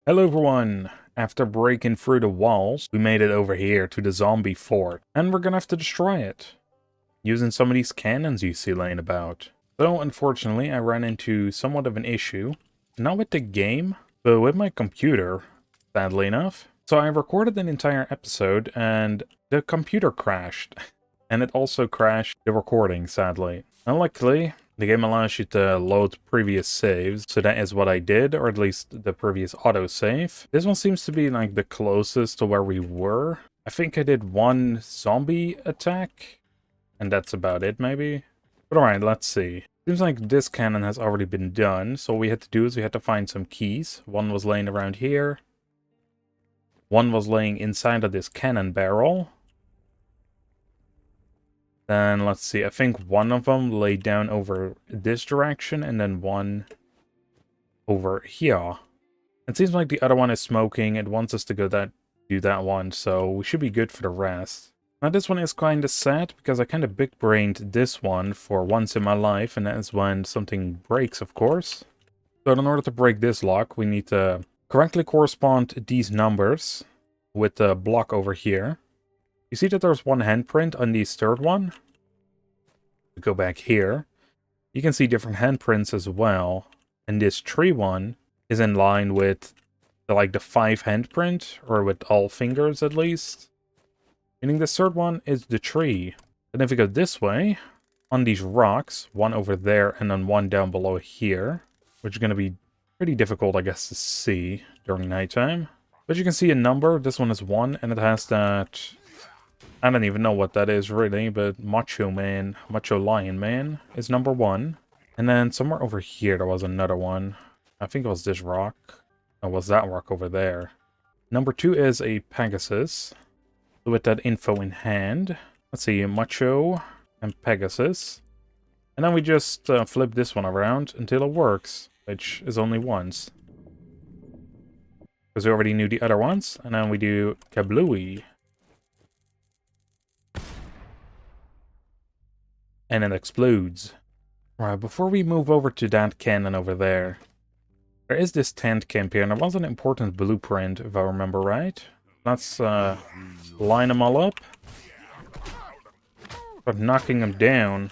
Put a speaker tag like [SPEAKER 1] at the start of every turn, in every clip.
[SPEAKER 1] Hello everyone! After breaking through the walls, we made it over here to the zombie fort, and we're gonna have to destroy it, using some of these cannons you see laying about. So unfortunately I ran into somewhat of an issue, not with the game, but with my computer, sadly enough. So I recorded an entire episode and the computer crashed, and it also crashed the recording, sadly. Luckily, the game allows you to load previous saves, so that is what I did, or at least the previous autosave. This one seems to be like the closest to where we were. I think I did one zombie attack, and that's about it maybe. But alright, let's see. Seems like this cannon has already been done, so what we had to do is we had to find some keys. One was laying around here. One was laying inside of this cannon barrel. Then, let's see, I think one of them laid down over this direction, and then one over here. It seems like the other one is smoking. It wants us to go do that one, so we should be good for the rest. Now, this one is kind of sad, because I kind of big-brained this one for once in my life, and that is when something breaks, of course. So in order to break this lock, we need to correctly correspond these numbers with the block over here. You see that there's one handprint on this third one? We go back here. You can see different handprints as well. And this tree one is in line with the 5 handprint, or with all fingers at least. Meaning this third one is the tree. And if we go this way, on these rocks, one over there and then one down below here, which is going to be pretty difficult, I guess, to see during nighttime. But you can see a number. This one is 1, and it has that... I don't even know what that is, really, but Macho Lion Man is number 1. And then somewhere over here, there was another one. I think it was this rock. Or was that rock over there? Number 2 is a Pegasus. So with that info in hand, let's see, Macho and Pegasus. And then we just flip this one around until it works, which is only once. Because we already knew the other ones. And then we do Kablooey. And it explodes. Right, before we move over to that cannon over there, there is this tent camp here, and there was an important blueprint, if I remember right. Let's line them all up. Start knocking them down.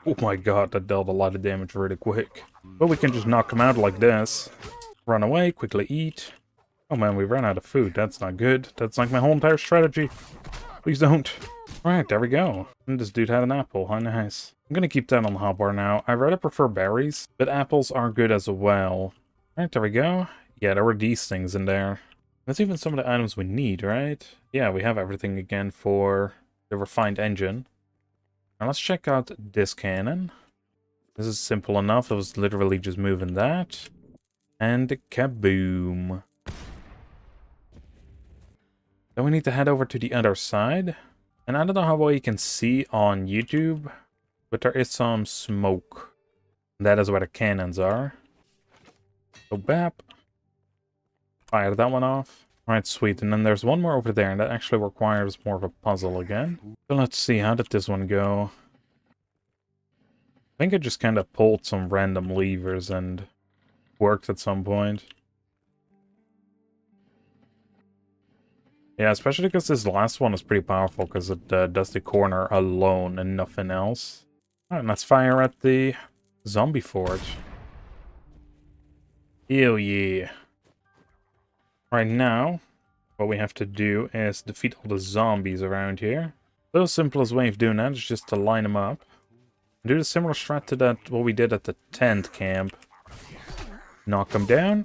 [SPEAKER 1] Oh my god, that dealt a lot of damage really quick. But we can just knock them out like this. Run away, quickly eat. Oh man, we ran out of food. That's not good. That's like my whole entire strategy. Please don't. Alright, there we go. And this dude had an apple. How nice. I'm gonna keep that on the hotbar now. I rather prefer berries, but apples are good as well. Alright, there we go. Yeah, there were these things in there. That's even some of the items we need, right? Yeah, we have everything again for the refined engine. Now let's check out this cannon. This is simple enough. It was literally just moving that. And kaboom. Then we need to head over to the other side. And I don't know how well you can see on YouTube, but there is some smoke. That is where the cannons are. So bap. Fire that one off. Alright, sweet. And then there's one more over there, and that actually requires more of a puzzle again. So let's see, how did this one go? I think I just kind of pulled some random levers and worked at some point. Yeah, especially because this last one is pretty powerful, because it does the corner alone and nothing else. Alright, let's fire at the zombie fort. Hell yeah. Right now, what we have to do is defeat all the zombies around here. The simplest way of doing that is just to line them up. Do the similar strat to that what we did at the tent camp. Knock them down.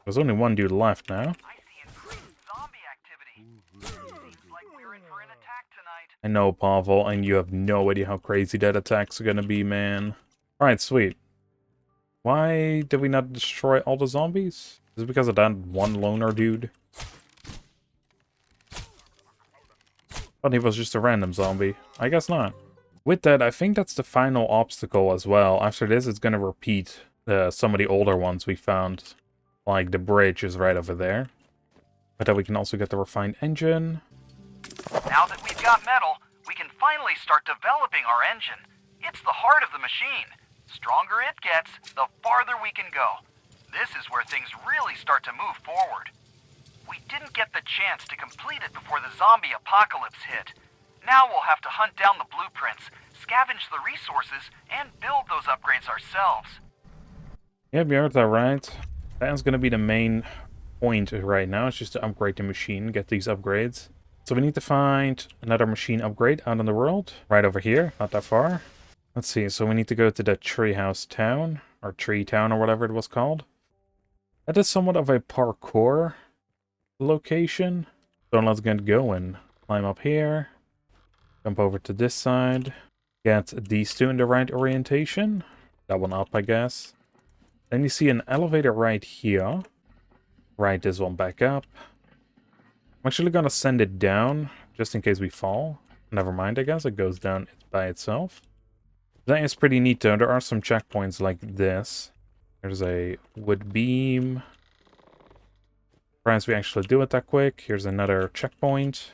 [SPEAKER 1] There's only one dude left now. I know, Pavel, and you have no idea how crazy that attack's gonna be, man. Alright, sweet. Why did we not destroy all the zombies? Is it because of that one loner dude? Thought he was just a random zombie. I guess not. With that, I think that's the final obstacle as well. After this, it's gonna repeat some of the older ones we found. Like, the bridge is right over there. But then we can also get the refined engine.
[SPEAKER 2] Now that we've got metal, we can finally start developing our engine. It's the heart of the machine. Stronger it gets, the farther we can go. This is where things really start to move forward. We didn't get the chance to complete it before the zombie apocalypse hit. Now we'll have to hunt down the blueprints, scavenge the resources, and build those upgrades ourselves.
[SPEAKER 1] Yep, you heard that right. That's gonna be the main point right now. It's just to upgrade the machine, get these upgrades. So we need to find another machine upgrade out in the world. Right over here, not that far. Let's see, so we need to go to the treehouse town, or tree town, or whatever it was called. That is somewhat of a parkour location. So let's get going. Climb up here. Jump over to this side. Get these two in the right orientation. That one up, I guess. Then you see an elevator right here. Right this one back up. I'm actually gonna send it down, just in case we fall. Never mind, I guess. It goes down by itself. That is pretty neat, though. There are some checkpoints like this. There's a wood beam. Surprised we actually do it that quick. Here's another checkpoint,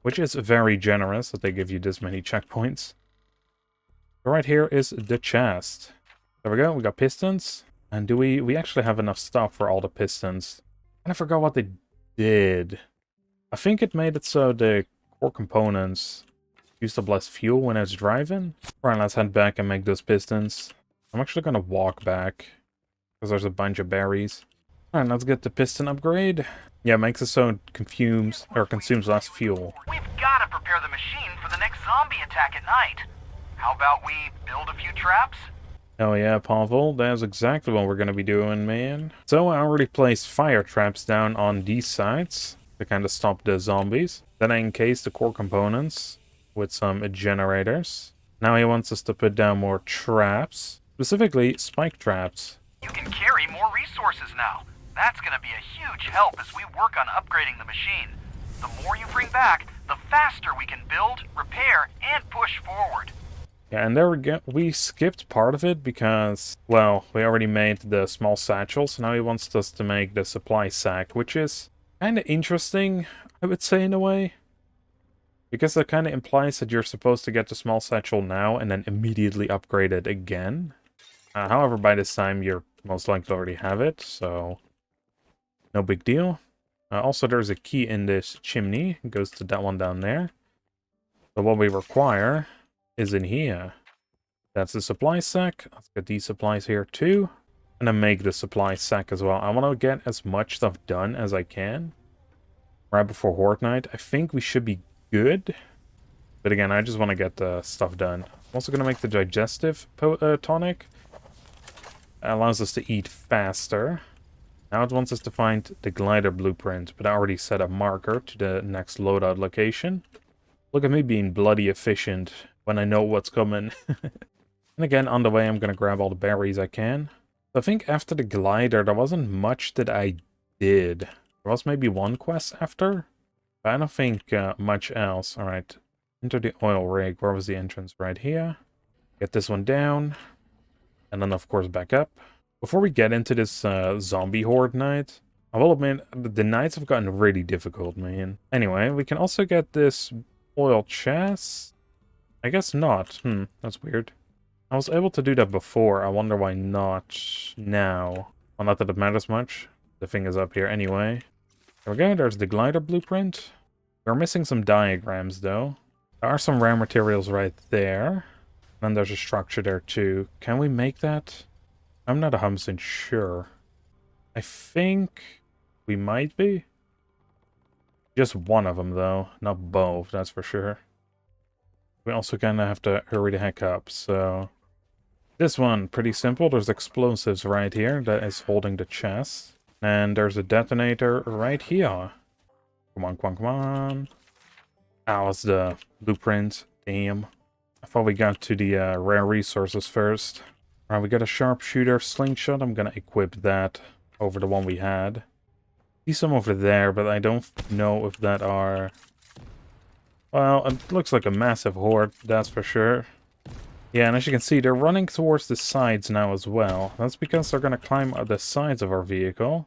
[SPEAKER 1] which is very generous that they give you this many checkpoints. Right here is the chest. There we go. We got pistons. And do we actually have enough stuff for all the pistons? And I forgot what they did. I think it made it so the core components used up less fuel when it's driving. Alright, let's head back and make those pistons. I'm actually gonna walk back, because there's a bunch of berries. Alright, let's get the piston upgrade. Yeah, it makes it so it consumes less fuel.
[SPEAKER 2] We've got to prepare the machine for the next zombie attack at night. How about we build a few traps?
[SPEAKER 1] Oh yeah, Pavel, that's exactly what we're gonna be doing, man. So I already placed fire traps down on these sides to kind of stop the zombies. Then I encased the core components with some generators. Now he wants us to put down more traps, specifically spike traps.
[SPEAKER 2] You can carry more resources now. That's going to be a huge help as we work on upgrading the machine. The more you bring back, the faster we can build, repair, and push forward.
[SPEAKER 1] Yeah, and there we go. We skipped part of it because, well, we already made the small satchels. Now he wants us to make the supply sack, which is kind of interesting, I would say, in a way. Because that kind of implies that you're supposed to get the small satchel now and then immediately upgrade it again. However, by this time, you're most likely already have it, so no big deal. Also, there's a key in this chimney. It goes to that one down there. So what we require is in here. That's the supply sack. Let's get these supplies here too. And then make the supply sack as well. I want to get as much stuff done as I can. Right before Horde Night. I think we should be good. But again, I just want to get the stuff done. I'm also going to make the digestive tonic. That allows us to eat faster. Now it wants us to find the glider blueprint. But I already set a marker to the next loadout location. Look at me being bloody efficient when I know what's coming. And again, on the way, I'm going to grab all the berries I can. So I think after the glider, there wasn't much that I did. There was maybe one quest after. But I don't think much else. Alright, enter the oil rig. Where was the entrance? Right here. Get this one down. And then, of course, back up. Before we get into this zombie horde night, I will admit, the nights have gotten really difficult, man. Anyway, we can also get this oil chest. I guess not. That's weird. I was able to do that before. I wonder why not now. Well, not that it matters much. The thing is up here anyway. There we go. There's the glider blueprint. We're missing some diagrams, though. There are some rare materials right there. And there's a structure there, too. Can we make that? I'm not 100% sure. I think we might be. Just one of them, though. Not both, that's for sure. We also kind of have to hurry the heck up, so... This one, pretty simple. There's explosives right here that is holding the chest. And there's a detonator right here. Come on, come on, come on. Ah, it's the blueprint. Damn. I thought we got to the rare resources first. Alright, we got a sharpshooter slingshot. I'm gonna equip that over the one we had. See some over there, but I don't know if that are... Well, it looks like a massive horde, that's for sure. Yeah, and as you can see, they're running towards the sides now as well. That's because they're gonna climb up the sides of our vehicle.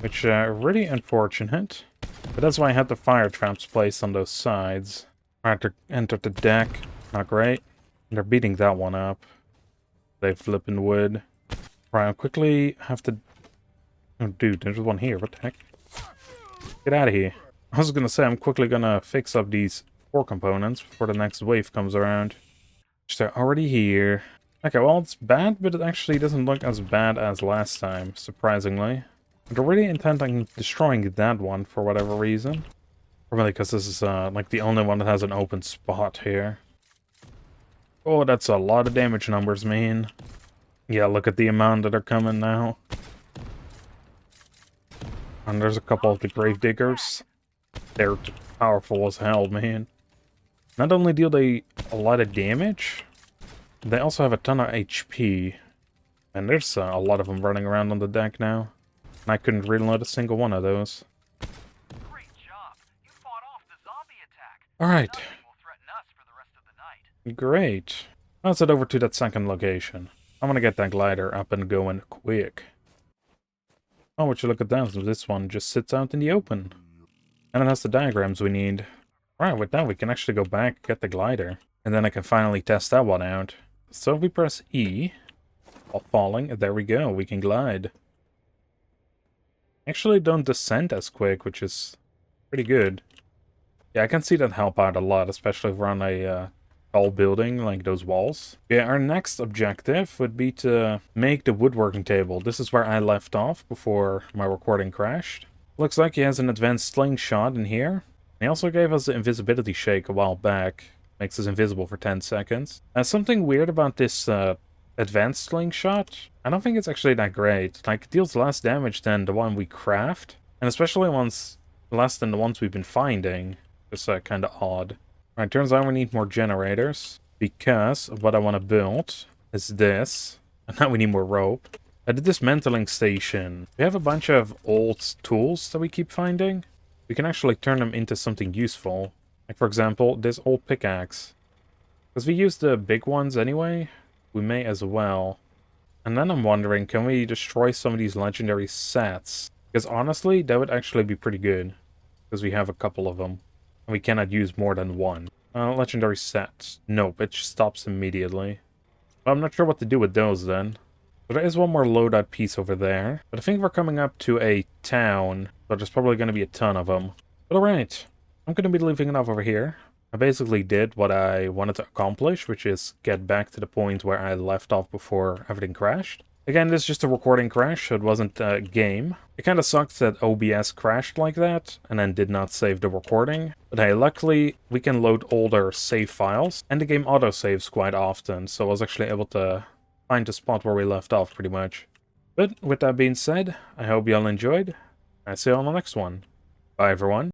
[SPEAKER 1] Which, really unfortunate. But that's why I had the fire traps placed on those sides. Alright, they entered the deck. Not great. And they're beating that one up. They flipping wood. Right, I'll quickly have to... Oh, dude, there's one here. What the heck? Get out of here. I was gonna say, I'm quickly gonna fix up these 4 components before the next wave comes around. Which they're already here. Okay, well, it's bad, but it actually doesn't look as bad as last time, surprisingly. They're really intent on destroying that one for whatever reason. Probably because this is, like, the only one that has an open spot here. Oh, that's a lot of damage numbers, man. Yeah, look at the amount that are coming now. And there's a couple of the Gravediggers. They're powerful as hell, man. Not only deal they a lot of damage, they also have a ton of HP. And there's a lot of them running around on the deck now. And I couldn't reload a single one of those.
[SPEAKER 2] Great job. You fought off the zombie attack.
[SPEAKER 1] Alright.
[SPEAKER 2] Nothing will threaten us for the rest of the night.
[SPEAKER 1] Great. Let's head over to that second location. I'm gonna get that glider up and going quick. Oh, would you look at that? This one just sits out in the open. And it has the diagrams we need. Alright, with that we can actually go back, get the glider. And then I can finally test that one out. So if we press E, while falling, there we go, we can glide. Actually don't descend as quick, which is pretty good. Yeah, I can see that help out a lot, especially if we're on a tall building like those walls. Yeah, our next objective would be to make the woodworking table. This is where I left off before my recording crashed. Looks like he has an advanced slingshot in here. He also gave us the invisibility shake a while back. Makes us invisible for 10 seconds. Something weird about this advanced slingshot, I don't think it's actually that great. Like, it deals less damage than the one we craft. And especially less than the ones we've been finding. It's kind of odd. Alright, turns out we need more generators. Because what I want to build is this. And now we need more rope. At the dismantling station, we have a bunch of old tools that we keep finding. We can actually turn them into something useful. Like, for example, this old pickaxe. Because we use the big ones anyway, we may as well. And then I'm wondering, can we destroy some of these legendary sets? Because honestly, that would actually be pretty good. Because we have a couple of them. And we cannot use more than one. Legendary sets. Nope, it stops immediately. Well, I'm not sure what to do with those then. But there is one more loadout piece over there. But I think we're coming up to a town. So there's probably going to be a ton of them. But alright. I'm going to be leaving it off over here. I basically did what I wanted to accomplish, which is get back to the point where I left off before everything crashed. Again, this is just a recording crash, so it wasn't a game. It kind of sucks that OBS crashed like that, and then did not save the recording. But hey, luckily, we can load older save files, and the game auto-saves quite often, so I was actually able to find the spot where we left off, pretty much. But with that being said, I hope y'all enjoyed. I'll see you on the next one. Bye, everyone.